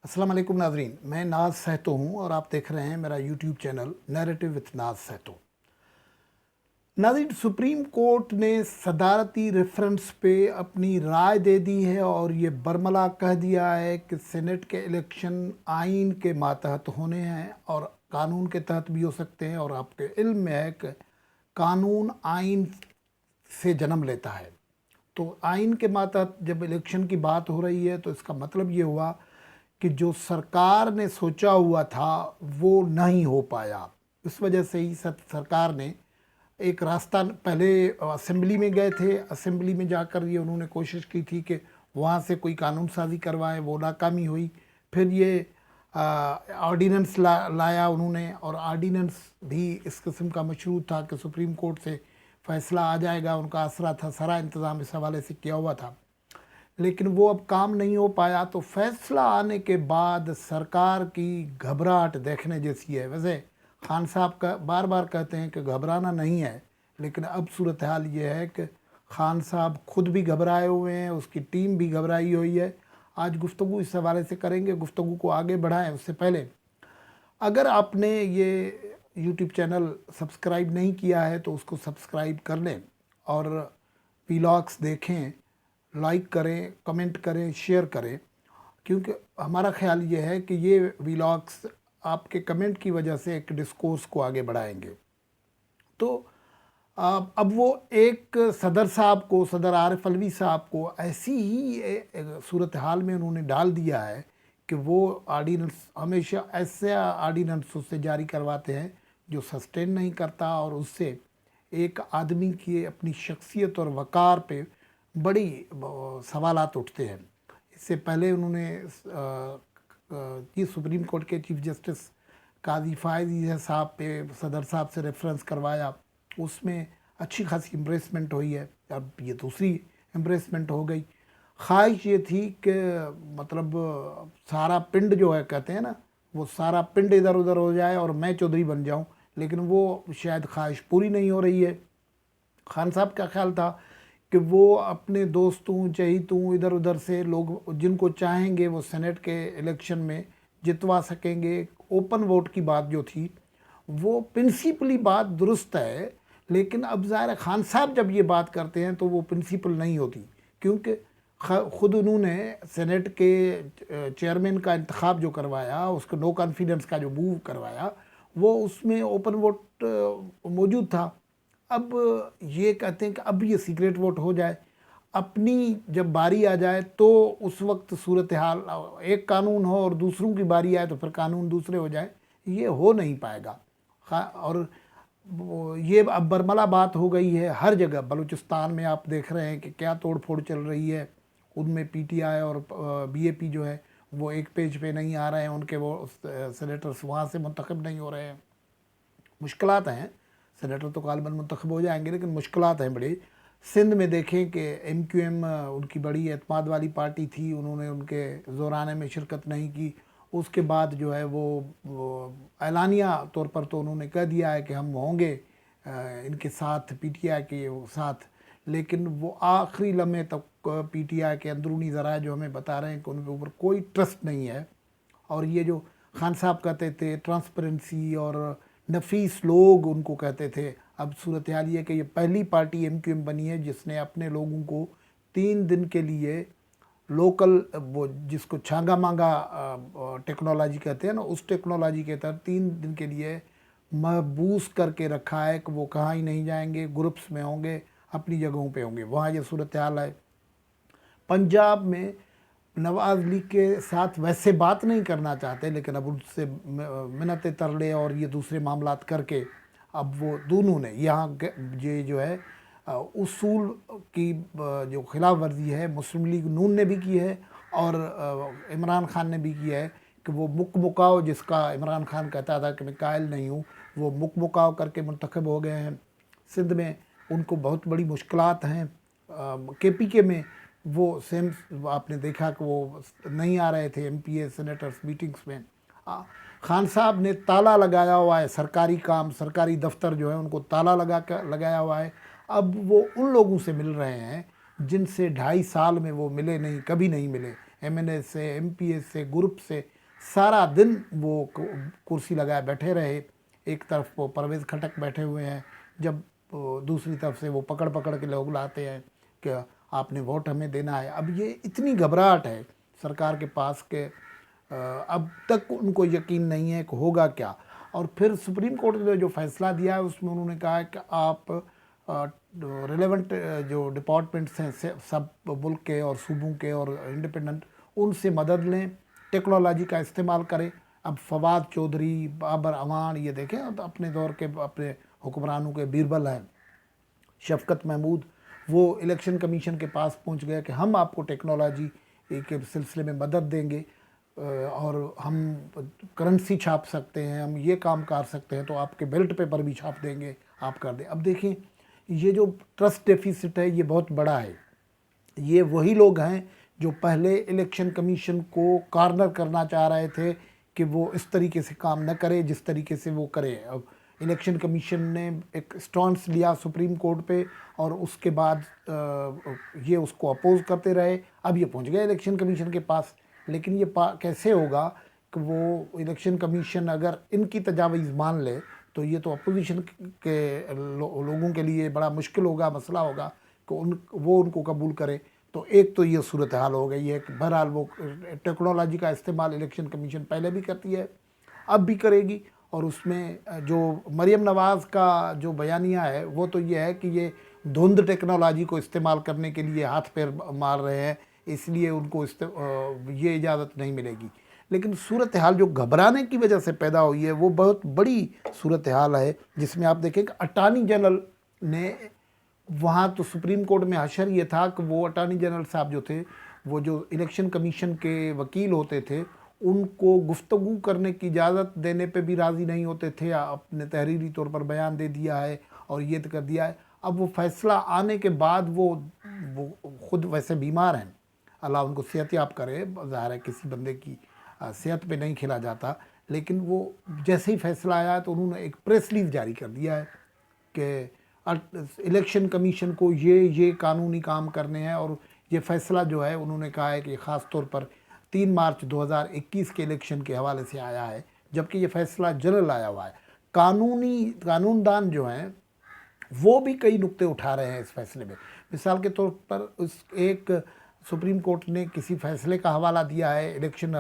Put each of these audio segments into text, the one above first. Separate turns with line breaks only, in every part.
अस्सलाम वालेकुम नाजरीन, मैं नाज सहतो हूँ और आप देख रहे हैं मेरा यूट्यूब चैनल नैरेटिव विथ नाज सहतो। नाजरीन, सुप्रीम कोर्ट ने सदारती रेफरेंस पे अपनी राय दे दी है और ये बरमला कह दिया है कि सेनेट के इलेक्शन आइन के मातहत होने हैं और कानून के तहत भी हो सकते हैं। और आपके इल्म में है कि कानून आइन से जन्म लेता है, तो आइन के मातहत जब इलेक्शन की बात हो रही है तो इसका मतलब ये हुआ कि जो सरकार ने सोचा हुआ था वो नहीं हो पाया। इस वजह से ही सरकार ने एक रास्ता, पहले असेंबली में गए थे, असेंबली में जाकर ये उन्होंने कोशिश की थी कि वहाँ से कोई कानून साजी करवाएं, वो नाकामी हुई। फिर ये ऑर्डिनेंस लाया उन्होंने, और ऑर्डिनेंस भी इस किस्म का मशरूत था कि सुप्रीम कोर्ट से फ़ैसला आ जाएगा, उनका आसरा था, सारा इंतज़ाम इस हवाले से किया हुआ था, लेकिन वो अब काम नहीं हो पाया। तो फैसला आने के बाद सरकार की घबराहट देखने जैसी है। वैसे खान साहब का बार बार कहते हैं कि घबराना नहीं है, लेकिन अब सूरत हाल ये है कि खान साहब खुद भी घबराए हुए हैं, उसकी टीम भी घबराई हुई है। आज गुफ्तगू इस हवाले से करेंगे। गुफ्तगू को आगे बढ़ाएं उससे पहले, अगर आपने ये यूट्यूब चैनल सब्सक्राइब नहीं किया है तो उसको सब्सक्राइब कर लें और व्लॉग्स देखें, लाइक करें, कमेंट करें, शेयर करें, क्योंकि हमारा ख्याल ये है कि ये व्लॉग्स आपके कमेंट की वजह से एक डिस्कोर्स को आगे बढ़ाएंगे। तो अब वो एक सदर आरिफ अलवी साहब को ऐसी ही सूरत हाल में उन्होंने डाल दिया है कि वो आर्डिनेंस, हमेशा ऐसे आर्डिनेंस उससे जारी करवाते हैं जो सस्टेन नहीं करता, और उससे एक आदमी की अपनी शख्सियत और वक़ार पे बड़ी सवालात उठते हैं। इससे पहले उन्होंने सुप्रीम कोर्ट के चीफ जस्टिस काजी फ़ायज़ साहब पे सदर साहब से रेफरेंस करवाया, उसमें अच्छी खासी एम्ब्रेसमेंट हुई है। अब ये दूसरी एम्ब्रेसमेंट हो गई। ख्वाहिश ये थी कि मतलब सारा पिंड जो है, कहते हैं ना, वो सारा पिंड इधर उधर हो जाए और मैं चौधरी बन जाऊं, लेकिन वो शायद ख्वाहिश पूरी नहीं हो रही है। खान साहब का ख्याल था कि वो अपने दोस्तों चहीतों इधर उधर से लोग जिनको चाहेंगे वो सेनेट के इलेक्शन में जितवा सकेंगे। ओपन वोट की बात जो थी वो प्रिंसिपली बात दुरुस्त है, लेकिन अब ज़ाहिर खान साहब जब ये बात करते हैं तो वो प्रिंसिपल नहीं होती, क्योंकि ख़ुद उन्होंने सेनेट के चेयरमैन का इंतखाब जो करवाया, उसको नो कॉन्फिडेंस का जो मूव करवाया, वो उसमें ओपन वोट मौजूद था। अब ये कहते हैं कि अब ये सीक्रेट वोट हो जाए, अपनी जब बारी आ जाए तो उस वक्त सूरत हाल एक कानून हो और दूसरों की बारी आए तो फिर कानून दूसरे हो जाए, ये हो नहीं पाएगा। और ये अब बरमला बात हो गई है हर जगह। बलूचिस्तान में आप देख रहे हैं कि क्या तोड़ फोड़ चल रही है, उनमें पीटीआई और बीएपी जो है वो एक पेज पे नहीं आ रहे हैं, उनके वो सेनेटर्स वहाँ से मुंतखब नहीं हो रहे हैं। मुश्किलात हैं, सेनेटर तो गालिबन मुंतखब हो जाएंगे, लेकिन मुश्किलात हैं बड़ी। सिंध में देखें कि MQM उनकी बड़ी एतमाद वाली पार्टी थी, उन्होंने उनके ज़ोराने में शिरकत नहीं की। उसके बाद जो है वो एलानिया तौर पर तो उन्होंने कह दिया है कि हम होंगे इनके साथ, PTI के साथ, लेकिन वो आखिरी लम्हे तक PTI के अंदरूनी ज़राए जो हमें बता रहे हैं कि उनके ऊपर कोई ट्रस्ट नहीं है। और ये जो खान साहब कहते थे ट्रांसपेरेंसी और नफीस लोग उनको कहते थे, अब सूरत हाल ये कि ये पहली पार्टी MQM बनी है जिसने अपने लोगों को 3 दिन के लिए लोकल, वो जिसको छांगा मांगा टेक्नोलॉजी कहते हैं ना, उस टेक्नोलॉजी के तहत 3 दिन के लिए महबूस करके रखा है कि वो कहाँ ही नहीं जाएंगे, ग्रुप्स में होंगे, अपनी जगहों पे होंगे। वहाँ ये सूरत हाल है। पंजाब में नवाज़ लीग के साथ वैसे बात नहीं करना चाहते, लेकिन अब उनसे मिन्नतें तरले और ये दूसरे मामलात करके अब वो दोनों ने यहाँ ये जो है उसूल की जो खिलाफ वर्जी है मुस्लिम लीग नून ने भी की है और इमरान खान ने भी किया है कि वो मुकमुकाव, जिसका इमरान खान कहता था कि मैं कायल नहीं हूँ, वो मुकमुकाव करके मुंतखब हो गए हैं। सिंध में उनको बहुत बड़ी मुश्किलात हैं। KPK में वो सेम आपने देखा कि वो नहीं आ रहे थे MPA सेनेटर्स मीटिंग्स में। खान साहब ने ताला लगाया हुआ है, सरकारी काम, सरकारी दफ्तर जो है उनको ताला लगाया हुआ है। अब वो उन लोगों से मिल रहे हैं जिनसे 2.5 साल में वो मिले नहीं, कभी नहीं मिले, MNA से, MPA से, ग्रुप से, سارا دن وہ کرسی لگائے بیٹھے رہے، ایک طرف وہ پرویز خٹک بیٹھے ہوئے ہیں، جب دوسری طرف سے وہ پکڑ پکڑ کے لوگ لاتے ہیں کہ آپ نے ووٹ ہمیں دینا ہے۔ اب یہ اتنی گھبراہٹ ہے سرکار کے پاس کہ اب تک ان کو یقین نہیں ہے کہ ہوگا کیا۔ اور پھر سپریم کورٹ نے جو فیصلہ دیا ہے اس میں انہوں نے کہا ہے کہ آپ ریلیونٹ جو ڈپارٹمنٹس ہیں سب ملک کے اور صوبوں کے اور انڈیپینڈنٹ، ان سے مدد لیں، ٹیکنالوجی کا استعمال کریں۔ اب فواد چودھری، بابر امان، یہ دیکھیں اپنے دور کے اپنے حکمرانوں کے بیربل ہیں، شفقت محمود، وہ الیکشن کمیشن کے پاس پہنچ گئے کہ ہم آپ کو ٹیکنالوجی کے سلسلے میں مدد دیں گے، اور ہم کرنسی چھاپ سکتے ہیں، ہم یہ کام کر سکتے ہیں، تو آپ کے بیلٹ پیپر بھی چھاپ دیں گے، آپ کر دیں۔ اب دیکھیں یہ جو ٹرسٹ ڈیفیسٹ ہے یہ بہت بڑا ہے۔ یہ وہی لوگ ہیں جو پہلے الیکشن کمیشن کو کارنر کرنا چاہ رہے تھے کہ وہ اس طریقے سے کام نہ کرے جس طریقے سے وہ کرے۔ اب الیکشن کمیشن نے ایک سٹانس لیا سپریم کورٹ پہ، اور اس کے بعد یہ اس کو اپوز کرتے رہے۔ اب یہ پہنچ گئے الیکشن کمیشن کے پاس، لیکن یہ کیسے ہوگا کہ وہ الیکشن کمیشن اگر ان کی تجاویز مان لے تو یہ تو اپوزیشن کے لوگوں کے لیے بڑا مشکل ہوگا، مسئلہ ہوگا کہ وہ ان کو قبول کرے۔ تو ایک تو یہ صورتحال ہو گئی ہے کہ بہرحال وہ ٹیکنالوجی کا استعمال الیکشن کمیشن پہلے بھی کرتی ہے، اب بھی کرے گی۔ اور اس میں جو مریم نواز کا جو بیانیہ ہے وہ تو یہ ہے کہ یہ دھند ٹیکنالوجی کو استعمال کرنے کے لیے ہاتھ پیر مار رہے ہیں، اس لیے ان کو یہ اجازت نہیں ملے گی۔ لیکن صورتحال جو گھبرانے کی وجہ سے پیدا ہوئی ہے وہ بہت بڑی صورتحال ہے، جس میں آپ دیکھیں کہ اٹارنی جنرل نے وہاں تو سپریم کورٹ میں حشر یہ تھا کہ وہ اٹارنی جنرل صاحب جو تھے، وہ جو الیکشن کمیشن کے وکیل ہوتے تھے، ان کو گفتگو کرنے کی اجازت دینے پہ بھی راضی نہیں ہوتے تھے، اپنے تحریری طور پر بیان دے دیا ہے اور یہ کر دیا ہے۔ اب وہ فیصلہ آنے کے بعد وہ خود ویسے بیمار ہیں، اللہ ان کو صحت یاب کرے، ظاہر ہے کسی بندے کی صحت پہ نہیں کھیلا جاتا، لیکن وہ جیسے ہی فیصلہ آیا تو انہوں نے ایک پریس ریلیز جاری کر دیا ہے کہ الیکشن کمیشن کو یہ قانونی کام کرنے ہیں، اور یہ فیصلہ جو ہے انہوں نے کہا ہے کہ خاص طور پر 3 مارچ 2021 کے الیکشن کے حوالے سے آیا ہے، جبکہ یہ فیصلہ جنرل آیا ہوا ہے۔ قانون دان جو ہیں وہ بھی کئی نقطے اٹھا رہے ہیں اس فیصلے میں۔ مثال کے طور پر ایک سپریم کورٹ نے کسی فیصلے کا حوالہ دیا ہے الیکشن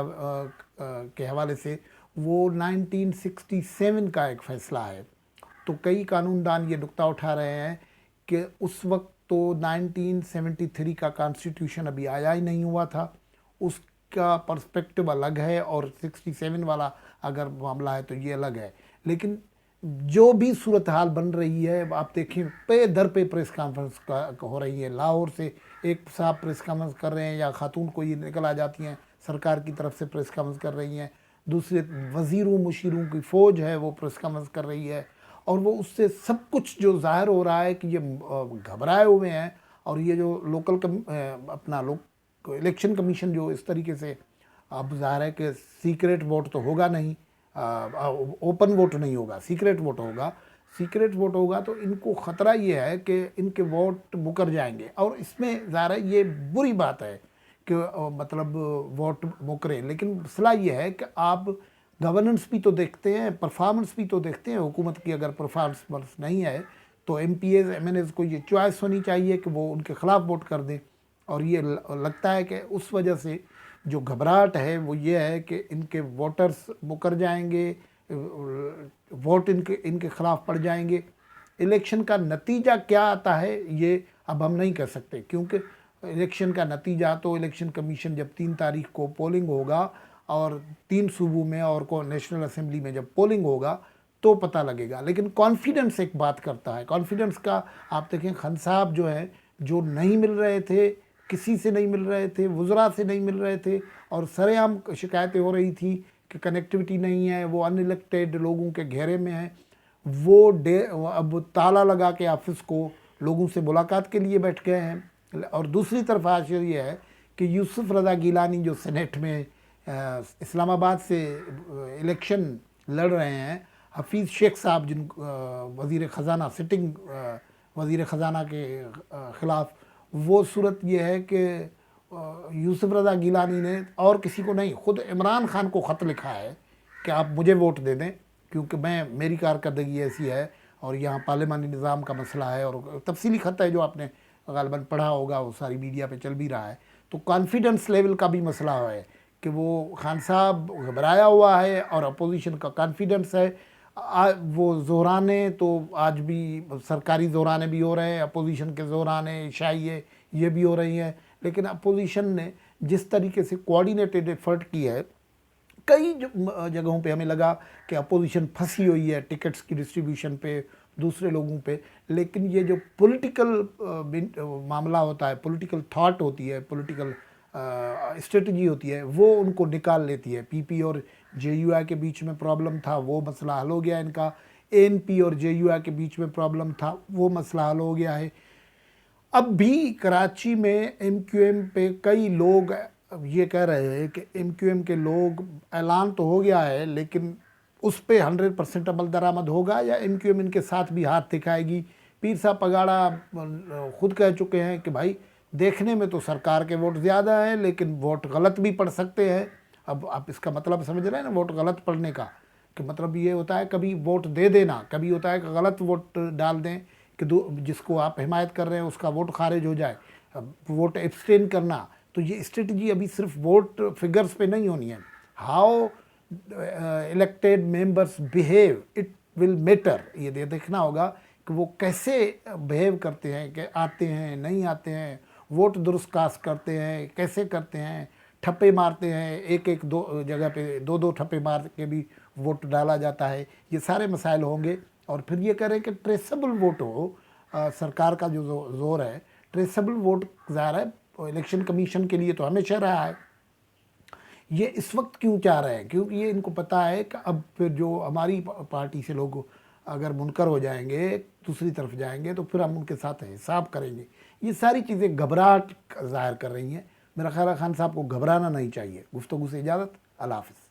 کے حوالے سے، وہ 1967 کا ایک فیصلہ ہے۔ تو کئی قانون دان یہ نقطہ اٹھا رہے ہیں کہ اس وقت تو 1973 کا کانسٹیٹیوشن ابھی آیا ہی نہیں ہوا تھا، اس کا پرسپیکٹو الگ ہے، اور 67 والا اگر معاملہ ہے تو یہ الگ ہے۔ لیکن جو بھی صورتحال بن رہی ہے، آپ دیکھیں پہ در پہ پریس کانفرنس ہو رہی ہے، لاہور سے ایک صاحب پریس کانفرنس کر رہے ہیں، یا خاتون کوئی نکل آ جاتی ہیں سرکار کی طرف سے پریس کانفرنس کر رہی ہیں، دوسرے وزیروں مشیروں کی فوج ہے وہ پریس کانفرنس کر رہی ہے، اور وہ اس سے سب کچھ جو ظاہر ہو رہا ہے کہ یہ گھبرائے ہوئے ہیں۔ اور یہ جو اپنا الیکشن کمیشن جو اس طریقے سے، اب ظاہر ہے کہ سیکریٹ ووٹ تو ہوگا نہیں، اوپن ووٹ نہیں ہوگا، سیکریٹ ووٹ ہوگا تو ان کو خطرہ یہ ہے کہ ان کے ووٹ مکر جائیں گے، اور اس میں ظاہر ہے یہ بری بات ہے کہ مطلب ووٹ مکرے، لیکن مسئلہ یہ ہے کہ آپ گورننس بھی تو دیکھتے ہیں، پرفارمنس بھی تو دیکھتے ہیں۔ حکومت کی اگر پرفارمنس نہیں ہے تو MPAs MNAs کو یہ چوائس ہونی چاہیے کہ وہ ان کے خلاف ووٹ کر دیں، اور یہ لگتا ہے کہ اس وجہ سے جو گھبراہٹ ہے وہ یہ ہے کہ ان کے ووٹرز مکر جائیں گے، ووٹ ان کے خلاف پڑ جائیں گے۔ الیکشن کا نتیجہ کیا آتا ہے یہ اب ہم نہیں کر سکتے، کیونکہ الیکشن کا نتیجہ تو الیکشن کمیشن جب 3 تاریخ کو پولنگ ہوگا، اور 3 صوبوں میں اور نیشنل اسمبلی میں جب پولنگ ہوگا تو پتہ لگے گا۔ لیکن کانفیڈنس ایک بات کرتا ہے، کانفیڈنس کا آپ دیکھیں خان صاحب جو ہیں، جو نہیں مل رہے تھے، کسی سے نہیں مل رہے تھے، وزراء سے نہیں مل رہے تھے، اور سرے عام شکایتیں ہو رہی تھی کہ کنیکٹیوٹی نہیں ہے، وہ ان الیکٹڈ لوگوں کے گھیرے میں ہیں، وہ اب تالا لگا کے آفس کو لوگوں سے ملاقات کے لیے بیٹھ گئے ہیں۔ اور دوسری طرف حاصل یہ ہے کہ یوسف رضا گیلانی جو سینیٹ میں اسلام آباد سے الیکشن لڑ رہے ہیں، حفیظ شیخ صاحب جن وزیر خزانہ، سٹنگ وزیر خزانہ کے خلاف، وہ صورت یہ ہے کہ यूसुफ रज़ा गिलानी ने और किसी को नहीं, खुद इमरान खान को ख़त लिखा है कि आप मुझे वोट दे दें क्योंकि मेरी कारकर्दगी ऐसी है और यहाँ पार्लिमानी निज़ाम का मसला है। और तफसीली ख़त है जो आपने ग़ालिबन पढ़ा होगा, वो सारी मीडिया पे चल भी रहा है। तो कॉन्फिडेंस लेवल का भी मसला है कि वो खान साहब घबराया हुआ है और अपोजिशन का कॉन्फिडेंस है। वो ज़ोराने तो आज भी सरकारी ज़ोराने भी हो रहे हैं, अपोजिशन के ज़ोराने इशाइये ये भी हो रही हैं, लेकिन अपोजिशन ने जिस तरीके से कोऑर्डिनेटेड एफर्ट की है, कई जगहों पे हमें लगा कि अपोजिशन फंसी हुई है टिकट्स की डिस्ट्रीब्यूशन पे, दूसरे लोगों पे, लेकिन ये जो पॉलिटिकल मामला होता है, पॉलिटिकल थॉट होती है, पॉलिटिकल स्ट्रेटजी होती है, वो उनको निकाल लेती है। पीपी और जेयूआई के बीच में प्रॉब्लम था, वो मसला हल हो गया इनका। एएनपी और जेयूआई के बीच में प्रॉब्लम था, वो मसला हल हो गया है। अब भी कराची में एमक्यूएम पे कई लोग ये कह रहे हैं कि एमक्यूएम के लोग, ऐलान तो हो गया है लेकिन उस पे 100% अमल दरामद होगा या एमक्यूएम इनके साथ भी हाथ दिखाएगी। पीर साहब पगाड़ा खुद कह चुके हैं कि भाई देखने में तो सरकार के वोट ज़्यादा हैं लेकिन वोट गलत भी पड़ सकते हैं। अब आप इसका मतलब समझ रहे हैं ना, वोट गलत पड़ने का कि मतलब ये होता है कभी वोट दे देना, कभी होता है कि गलत वोट डाल दें कि जिसको आप हिमायत कर रहे हैं उसका वोट खारिज हो जाए, वोट एब्सटेन करना। तो ये स्ट्रेटजी अभी सिर्फ वोट फिगर्स पे नहीं होनी है, how elected members behave it will matter. ये देखना होगा कि वो कैसे बिहेव करते हैं, कि आते हैं नहीं आते हैं, वोट दुरुस्त कास्ट करते हैं कैसे करते हैं, ठप्पे मारते हैं, एक दो जगह पे दो ठप्पे मार के भी वोट डाला जाता है। ये सारे मसाइल होंगे। और फिर ये करें कि ट्रेसेबल वोट हो। सरकार का जो जोर है ट्रेसेबल वोट ज़ाहिर है इलेक्शन कमीशन के लिए तो हमेशा रहा है। ये इस वक्त क्यों चाह रहे हैं? क्योंकि ये इनको पता है कि अब फिर जो हमारी पार्टी से लोग अगर मुनकर हो जाएंगे, दूसरी तरफ जाएंगे, तो फिर हम उनके साथ हिसाब करेंगे। ये सारी चीज़ें घबराहट ज़ाहिर कर रही हैं। मेरा ख्याल है खान साहब को घबराना नहीं चाहिए। गुफ्तगू से इजाज़त, अल्लाह हाफ़िज़।